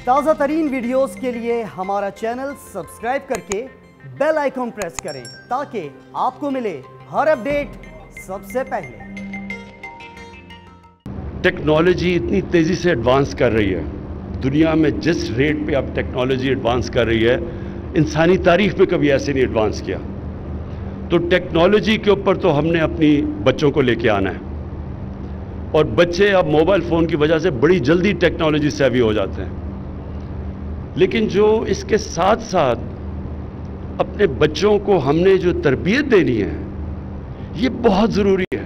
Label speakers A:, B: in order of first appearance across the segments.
A: تازہ ترین ویڈیوز کے لیے ہمارا چینل سبسکرائب کر کے بیل آئیکن پریس کریں تاکہ آپ کو ملے ہر اپڈیٹ سب سے پہلے۔
B: ٹیکنالوجی اتنی تیزی سے ایڈوانس کر رہی ہے، دنیا میں جس ریٹ پہ اب ٹیکنالوجی ایڈوانس کر رہی ہے، انسانی تاریخ میں کبھی ایسے نہیں ایڈوانس کیا۔ تو ٹیکنالوجی کے اوپر تو ہم نے اپنی بچوں کو لے کے آنا ہے، اور بچے اب موبائل فون کی وجہ سے بڑی جلدی ٹیکنالوجی سیوی ہو جاتے ہیں، لیکن جو اس کے ساتھ ساتھ اپنے بچوں کو ہم نے جو تربیت دینی ہے یہ بہت ضروری ہے۔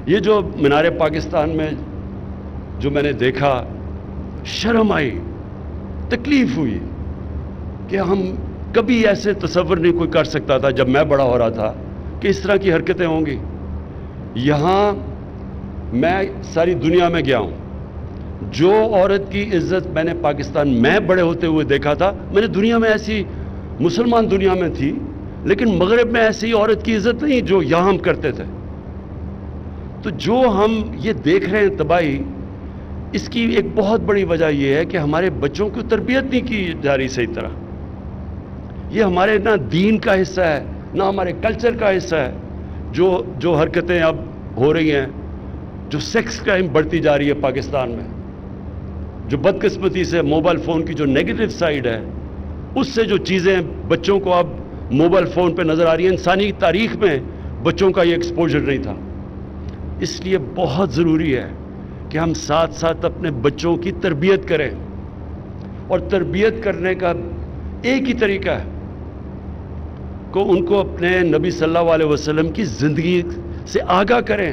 B: یہ جو مینار پاکستان میں جو میں نے دیکھا، شرم آئی، تکلیف ہوئی کہ ہم کبھی ایسے تصور نہیں کوئی کر سکتا تھا جب میں بڑا ہو رہا تھا کہ اس طرح کی حرکتیں ہوں گی۔ یہاں میں ساری دنیا میں گیا ہوں، جو عورت کی عزت میں نے پاکستان میں بڑے ہوتے ہوئے دیکھا تھا، میں نے دنیا میں ایسی مسلمان دنیا میں تھی، لیکن مغرب میں ایسی عورت کی عزت نہیں جو یہاں ہم کرتے تھے۔ تو جو ہم یہ دیکھ رہے ہیں تباہی، اس کی ایک بہت بڑی وجہ یہ ہے کہ ہمارے بچوں کو تربیت نہیں کی جا رہی صحیح طرح۔ یہ ہمارے نہ دین کا حصہ ہے، نہ ہمارے کلچر کا حصہ ہے۔ جو حرکتیں اب ہو رہی ہیں، جو سیکس کرائم بڑھتی جا رہی ہے پاکستان میں، جو بدقسمتی سے موبائل فون کی جو نیگیٹو سائیڈ ہے، اس سے جو چیزیں بچوں کو اب موبائل فون پہ نظر آ رہی ہیں، انسانی تاریخ میں بچوں کا یہ ایکسپوجر نہیں تھا۔ اس لیے بہت ضروری ہے کہ ہم ساتھ ساتھ اپنے بچوں کی تربیت کریں، اور تربیت کرنے کا ایک ہی طریقہ ہے کہ ان کو اپنے نبی صلی اللہ علیہ وسلم کی زندگی سے آگاہ کریں۔